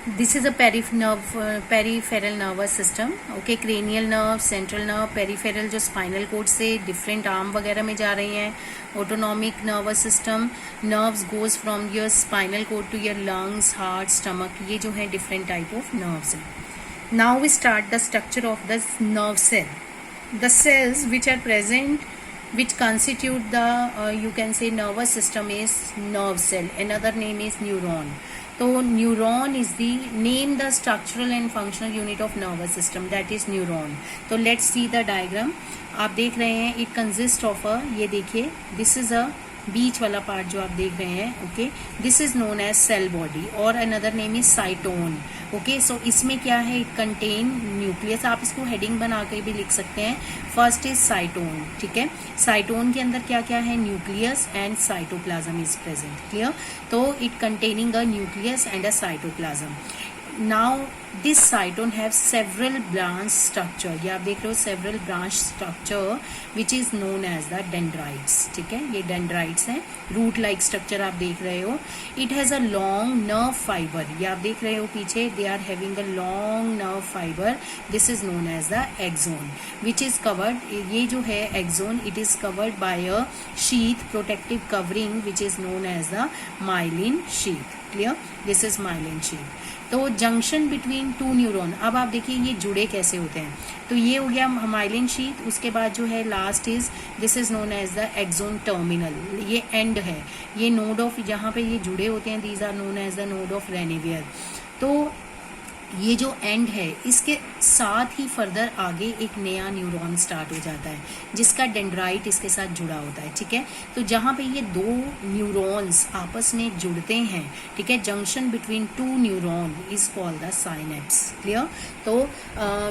This is a peripheral nervous system. Okay, cranial nerve, central nerve, peripheral जो spinal cord से different arm वगैरह में जा रही हैं. Autonomic nervous system, nerves goes from your spinal cord to your lungs, heart, stomach. ये जो है different type of nerves हैं. Now we start the structure of the nerve cell. The cells which are present, which constitute the you can say nervous system, is nerve cell. Another name is neuron. तो neuron is the name the structural and functional unit of nervous system, that is neuron. तो let's see the diagram. आप देख रहे हैं it consist of ये देखिए, this is अ बीच वाला part जो आप देख रहे हैं. Okay, this is known as cell body और another name is cyton. Okay, so इसमें क्या है, इट कंटेन न्यूक्लियस. आप इसको हेडिंग बना के भी लिख सकते हैं. First is cyton. ठीक है, साइटोन के अंदर क्या क्या है, nucleus and cytoplasm is present. Clear. तो it containing a nucleus and a cytoplasm. Now this cyton have several branch structure. ये आप देख रहे हो several branch structure which is known as the dendrites. ठीक है, ये डेंड्राइट्स हैं. रूट लाइक स्ट्रक्चर आप देख रहे हो. It has a long nerve fibre. ये आप देख रहे हो पीछे, they are having a long nerve fibre. This is known as the axon which is covered. ये जो है axon, it is covered by a sheath, protective covering which is known as the myelin sheath. Clear, this is myelin sheath. तो junction between two neuron. अब आप देखिए ये जुड़े कैसे होते हैं. तो ये हो गया माइलिन शीथ. उसके बाद जो है last is, this is known as the axon terminal. ये एंड है, ये नोड ऑफ, जहाँ पे ये जुड़े होते हैं, these are known as the node of Ranvier. तो ये जो एंड है, इसके साथ ही फर्दर आगे एक नया न्यूरॉन स्टार्ट हो जाता है जिसका डेंड्राइट इसके साथ जुड़ा होता है. ठीक है, तो जहाँ पे ये दो न्यूरॉन्स आपस में जुड़ते हैं, ठीक है, junction between two neuron is called the synapse. Clear. तो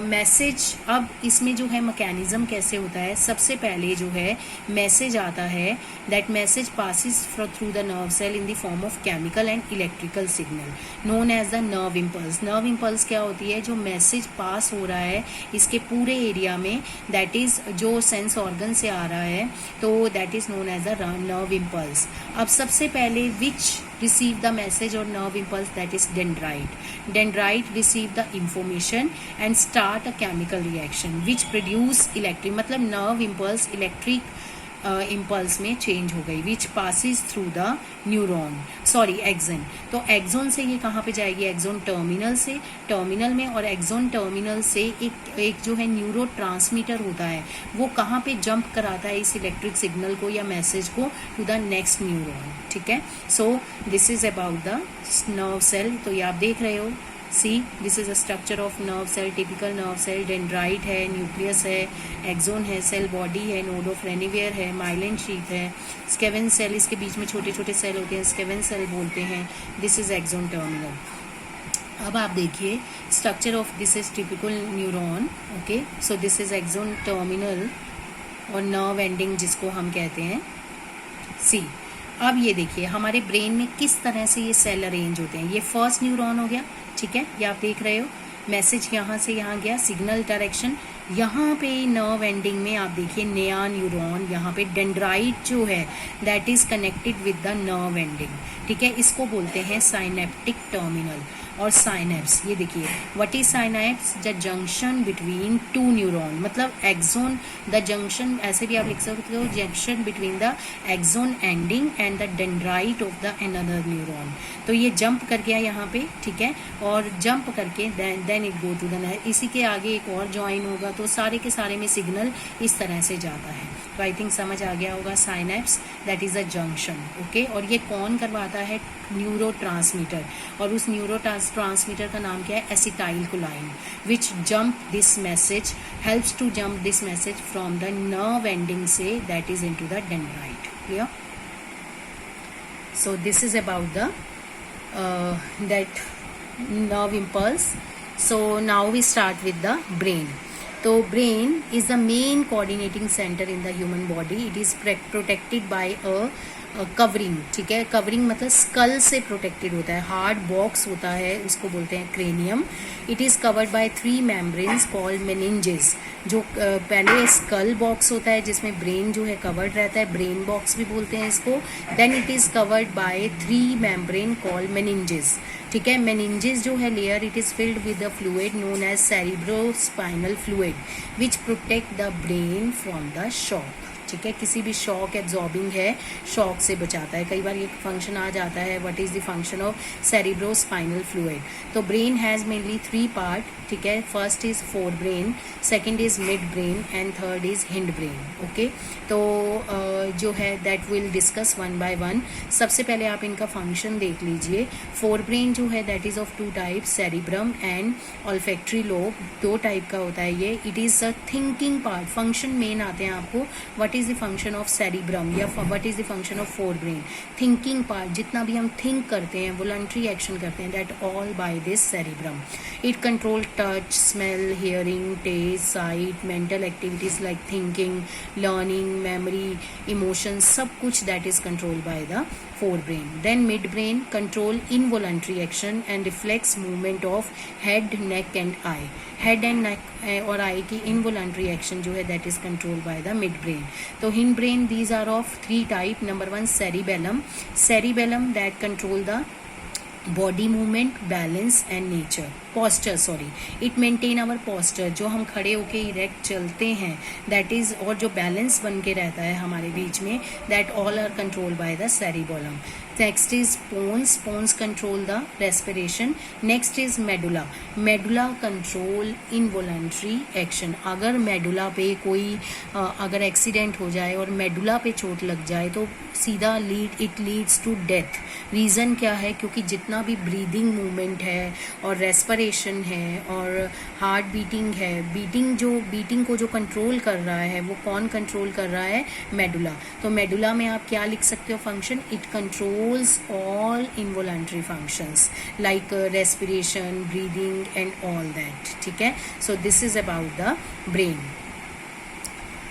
मैसेज, अब इसमें जो है मैकेनिज्म कैसे होता है. सबसे पहले जो है मैसेज आता है, that message passes through the nerve cell in the form of chemical and electrical signal known as the nerve impulse. Nerve impulse क्या होती है, जो मैसेज पास हो रहा है इसके पूरे एरिया में, दैट इज जो सेंस ऑर्गन से आ रहा है, तो that is known as the nerve impulse. अब सबसे पहले विच रिसीव द मैसेज और nerve impulse, that is dendrite. Dendrite receive the information and start a chemical reaction which produce electric, मतलब नर्व इम्पल्स इलेक्ट्रिक इम्पल्स में change हो गई, which passes through the neuron, sorry axon. तो axon से ये कहाँ पे जाएगी, एक्सोन टर्मिनल से, टर्मिनल में, और एक्सोन टर्मिनल से एक जो है न्यूरो ट्रांसमीटर होता है, वो कहाँ पे जंप कराता है इस इलेक्ट्रिक सिग्नल को या मैसेज को टू द नेक्स्ट न्यूरॉन. ठीक है, so this is about the nerve cell. तो ये आप देख रहे हो, see this is a structure of nerve cell, typical nerve cell. Dendrite है, न्यूक्लियस है, एक्सोन है, सेल बॉडी है, नोड ऑफ रेनिवियर है, माइलिन शीथ है, स्केवन सेल, इसके बीच में छोटे छोटे सेल होते हैं, स्केवन सेल बोलते हैं. This is axon terminal. अब आप देखिए structure of, this is typical neuron. Okay, so this is axon terminal और नर्व एंडिंग जिसको हम कहते हैं. सी, अब ये देखिए हमारे ब्रेन में किस तरह से ये सेल अरेंज होते हैं. ये फर्स्ट न्यूरॉन हो गया. ठीक है, ये आप देख रहे हो, मैसेज यहाँ से यहाँ गया, सिग्नल डायरेक्शन. यहाँ पे नर्व एंडिंग में आप देखिए नया न्यूरॉन, यहाँ पे डेंड्राइट जो है that is connected with the nerve ending. ठीक है, इसको बोलते हैं साइनेप्टिक टर्मिनल और साइनेप्स. ये देखिए, what is synapse, the junction between two neuron, मतलब एक्सोन, द जंक्शन, ऐसे भी आप लिख सकते हो, junction between the axon ending and the dendrite of the another neuron. तो ये जंप कर गया यहाँ पे. ठीक है, और जंप करके then it go to the, इसी के आगे एक और ज्वाइन होगा, तो सारे के सारे में सिग्नल इस तरह से जाता है. तो आई थिंक समझ आ गया होगा. Synapse that is a junction. Okay, और ये कौन करवाता है, न्यूरो ट्रांसमीटर. और उस न्यूरो ट्रांसमीटर का नाम क्या है, acetyl choline, which jump this message, helps to jump this message from the nerve ending से, that is into the dendrite. Clear. So this is about the that nerve impulse. So now we start with the brain. So brain is the main coordinating center in the human body. It is protected by a covering, ठीक है। Covering मतलब school से protected होता है, hard box होता है, उसको बोलते हैं cranium. It is covered by 3 membranes called meninges. जो पहले स्कल बॉक्स होता है जिसमें ब्रेन जो है कवर्ड रहता है, ब्रेन बॉक्स भी बोलते हैं इसको। Then it is covered by 3 membrane called meninges, ठीक है। मेनिंजेस जो है layer, it is filled with the fluid known as cerebrospinal fluid which protect the brain from the shock, ठीक है। किसी भी शॉक एब्जॉर्बिंग है, शॉक से बचाता है। कई बार ये फंक्शन आ जाता है, what is the function of cerebrospinal fluid. तो ब्रेन हैज मेनली 3 पार्ट, ठीक है। First is fore brain, second is mid brain and third is hind brain, okay. तो जो है that will discuss one by one. सबसे पहले आप इनका फंक्शन देख लीजिए। फोर ब्रेन जो है that is of 2 types, cerebrum and olfactory lobe, 2 type का होता है ये। It is a thinking part. Function मेन आते हैं आपको, what is the function of cerebrum या what is the function of fore brain. Thinking part, जितना भी हम थिंक करते हैं, वॉलंटरी एक्शन करते हैं, that all by this cerebrum. It control touch, smell, hearing, taste, sight, mental activities like thinking, learning, memory, emotions, सब कुछ that is controlled by the forebrain. Then midbrain control involuntary action and reflex movement of head, neck and eye. Head and neck और eye की involuntary action जो है that is controlled by the midbrain. तो hindbrain, these are of 3 type. Number 1 cerebellum. Cerebellum that control the body movement, balance and nature, posture, sorry, it maintain our posture. जो हम खड़े होके erect चलते हैं that is, और जो balance बन के रहता है हमारे बीच में, that all are control by the cerebellum. Next is pons, pons control the respiration. Next is medulla, medulla control involuntary action. अगर मेडुला पे कोई अगर एक्सीडेंट हो जाए और मेडुला पे चोट लग जाए तो सीधा it leads to death. Reason क्या है? क्योंकि जितना भी ब्रीदिंग मूवमेंट है और रेस्पिरेशन है और हार्ट बीटिंग है, बीटिंग को जो कंट्रोल कर रहा है वो कौन कंट्रोल कर रहा है? मेडुला। तो मेडुला में आप क्या लिख सकते हो function? It controls all involuntary functions like respiration, breathing and all that, ठीक है। So this is about the brain.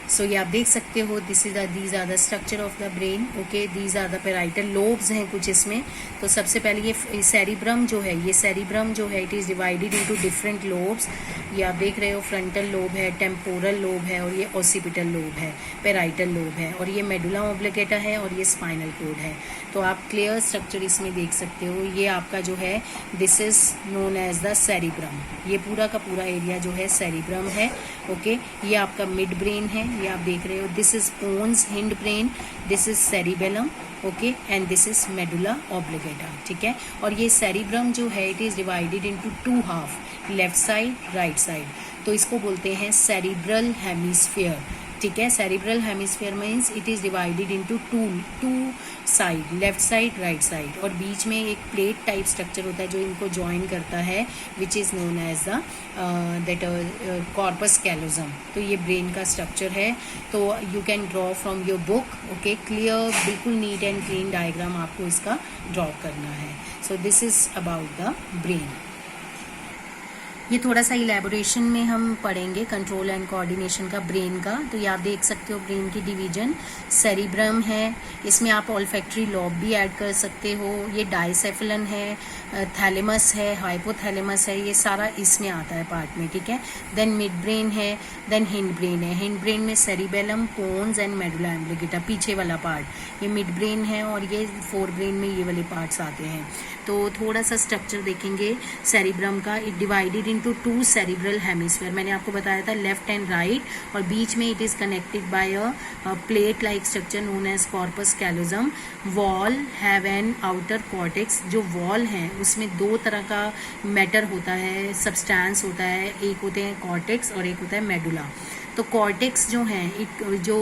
So ये आप देख सकते हो, these are the structure of the brain, okay. These are the parietal lobes हैं कुछ इसमें। तो सबसे पहले ये सेरिब्रम जो है, it is divided into different lobes. ये आप देख रहे हो, फ्रंटल लोब है, टेम्पोरल लोब है और ये ऑसिपिटल लोब है, पेराइटल लोब है, और ये मेडुला ऑब्लिगेटा है और ये स्पाइनल कोड है। तो आप क्लियर स्ट्रक्चर इसमें देख सकते हो। ये आपका जो है this is known as the cerebrum. ये पूरा का पूरा एरिया जो है सेरिब्रम है, ओके। ये आपका मिड ब्रेन है, ये आप देख रहे हो। This is pons, hind brain, this is cerebellum, okay, and this is medulla oblongata, ठीक है। और ये सेरिब्रम जो है it is divided into 2 half, left side, right side. तो इसको बोलते हैं सेरिब्रल हेमिस्फीयर, ठीक है। Cerebral hemisphere means it is divided into two side, left side, right side, और बीच में एक प्लेट टाइप स्ट्रक्चर होता है जो इनको ज्वाइन करता है, which is known as the that corpus callosum. तो ये ब्रेन का स्ट्रक्चर है। तो you can draw from your book, okay. Clear, बिल्कुल नीट एंड क्लीन डायग्राम आपको इसका ड्रॉ करना है। So this is about the brain. ये थोड़ा सा इलेबोरेशन में हम पढ़ेंगे कंट्रोल एंड कोऑर्डिनेशन का ब्रेन का। तो ये आप देख सकते हो ब्रेन की डिवीजन, सेरिब्रम है, इसमें आप ऑल्फैक्टरी लॉब भी ऐड कर सकते हो। ये डाइसेफलन है, थैलेमस है, हाइपोथैलेमस है, ये सारा इसमें आता है पार्ट में, ठीक है। देन मिड ब्रेन है, देन हिंड ब्रेन है। हिंड ब्रेन में सेरिबेलम, पोन्स एंड मेडुला ऑब्लिगेटा, पीछे वाला पार्ट ये मिड ब्रेन है, और ये फोर ब्रेन में ये वाले पार्ट्स आते हैं। तो थोड़ा सा स्ट्रक्चर देखेंगे सेरिब्रम का। It divided into 2 cerebral hemisphere, मैंने आपको बताया था लेफ्ट एंड राइट, और बीच में it is connected by a plate like structure known as corpus callosum. Wall have an outer cortex. जो वॉल है उसमें 2 तरह का मैटर होता है, सब्सटेंस होता है, एक होते हैं कॉर्टेक्स और एक होता है मेडुला। तो कॉर्टेक्स जो है, जो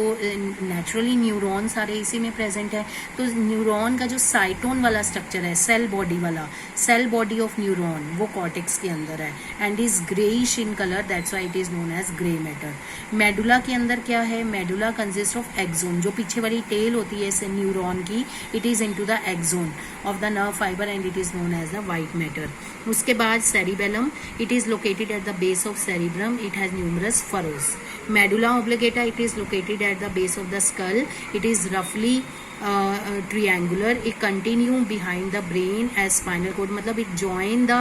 नेचुरली न्यूरॉन सारे इसी में प्रेजेंट है। तो न्यूरॉन का जो साइटोन वाला स्ट्रक्चर है, सेल बॉडी वाला, सेल बॉडी ऑफ न्यूरॉन, वो कॉर्टेक्स के अंदर है and is greyish in colour, that's why it is known as grey matter. Medulla के अंदर क्या है? Medulla consist of axon. जो पीछे वाली टेल होती है न्यूरॉन की, it is into the axon of the nerve fibre and it is known as the white matter. उसके बाद cerebellum, it is located at the base of cerebrum, it has numerous furrows. Medulla oblongata, it is located at the base of the skull. It is roughly triangular, it continue behind the brain as spinal cord, मतलब it join the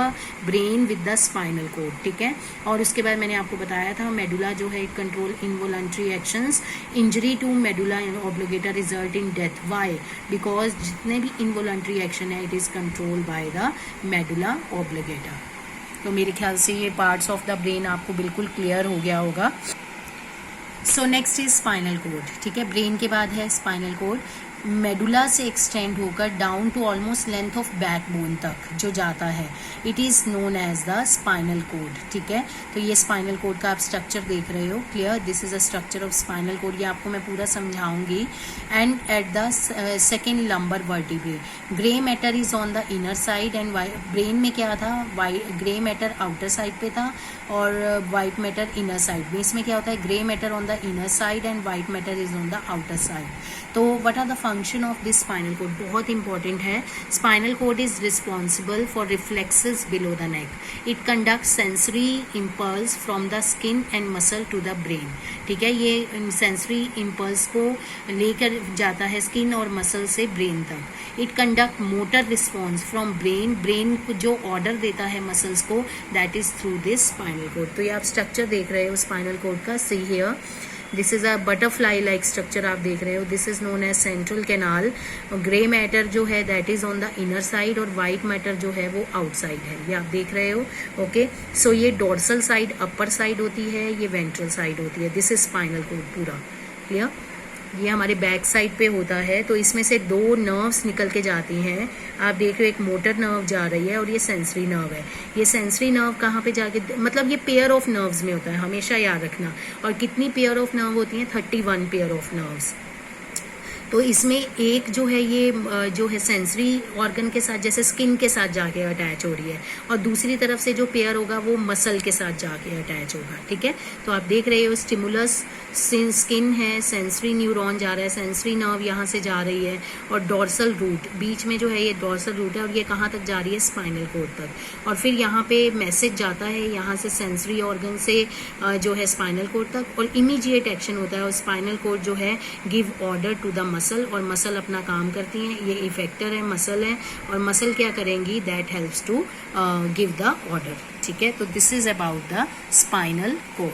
brain with the spinal cord, ठीक है। और उसके बाद मैंने आपको बताया था मेडुला जो है control involuntary actions, injury to medulla oblongata result in death, why, because जितने भी इनवॉलंटरी एक्शन है it is control by the medulla oblongata. तो मेरे ख्याल से ये पार्ट्स ऑफ द ब्रेन आपको बिल्कुल क्लियर हो गया होगा। So next is spinal cord, ठीक है। ब्रेन के बाद है स्पाइनल कोड, मेडुला से एक्सटेंड होकर down to almost length of backbone तक जो जाता है, it is known as the spinal cord, ठीक है। तो ये स्पाइनल कोड का आप स्ट्रक्चर देख रहे हो, clear, this is a structure of spinal cord, ये आपको मैं पूरा समझाऊंगी। And at the second lumbar vertebrae, grey matter is on the inner side and brain में क्या था, ग्रे मैटर आउटर साइड पे था और वाइट मैटर इनर साइड में। इसमें क्या होता है, grey matter on the inner side and white matter is on the outer side. तो what are the function of this spinal cord, बहुत इंपॉर्टेंट है। Spinal cord is responsible for reflexes below the neck, it conduct sensory impulse from the skin and muscle to the brain, ठीक है। ये sensory impulse को लेकर जाता है skin और मसल से ब्रेन तक। It conduct motor response from brain, brain को जो ऑर्डर देता है मसल्स को, that is through this spinal code. तो ये आप स्ट्रक्चर देख रहे हो स्पाइनल कोड का, see here, this is a butterfly like structure आप देख रहे हो, this is known as central canal. Grey matter जो है that is on the inner side और वाइट मैटर जो है वो आउटसाइड है, ये आप देख रहे हो, ओके। सो ये डोर्सल साइड अपर साइड होती है, ये वेंट्रल साइड होती है, दिस इज स्पाइनल कोड पूरा, क्लियर। ये हमारे बैक साइड पे होता है। तो इसमें से दो नर्व्स निकल के जाती हैं, आप देख रहे हो, एक मोटर नर्व जा रही है और ये सेंसरी नर्व है। ये सेंसरी नर्व कहाँ पे जाके, मतलब ये पेयर ऑफ नर्व्स में होता है, हमेशा याद रखना। और कितनी पेयर ऑफ नर्व होती हैं, 31 पेयर ऑफ नर्व्स। तो इसमें एक जो है ये जो है सेंसरी ऑर्गन के साथ, जैसे स्किन के साथ जाके अटैच हो रही है, और दूसरी तरफ से जो पेयर होगा वो मसल के साथ जाके अटैच होगा, ठीक है। तो आप देख रहे हो स्टिमुलस स्किन है, सेंसरी न्यूरॉन जा रहा है, सेंसरी नर्व यहाँ से जा रही है, और डोर्सल रूट बीच में जो है ये डोर्सल रूट है, और ये कहाँ तक जा रही है, स्पाइनल कोड तक। और फिर यहाँ पे मैसेज जाता है यहाँ से सेंसरी ऑर्गन से जो है स्पाइनल कोड तक, और इमीडिएट एक्शन होता है, और स्पाइनल कोड जो है give order to the muscle, और मसल अपना काम करती हैं। ये इफेक्टर है, मसल है, और मसल क्या करेंगी, that helps to give the order, ठीक है। तो this is about the spinal code.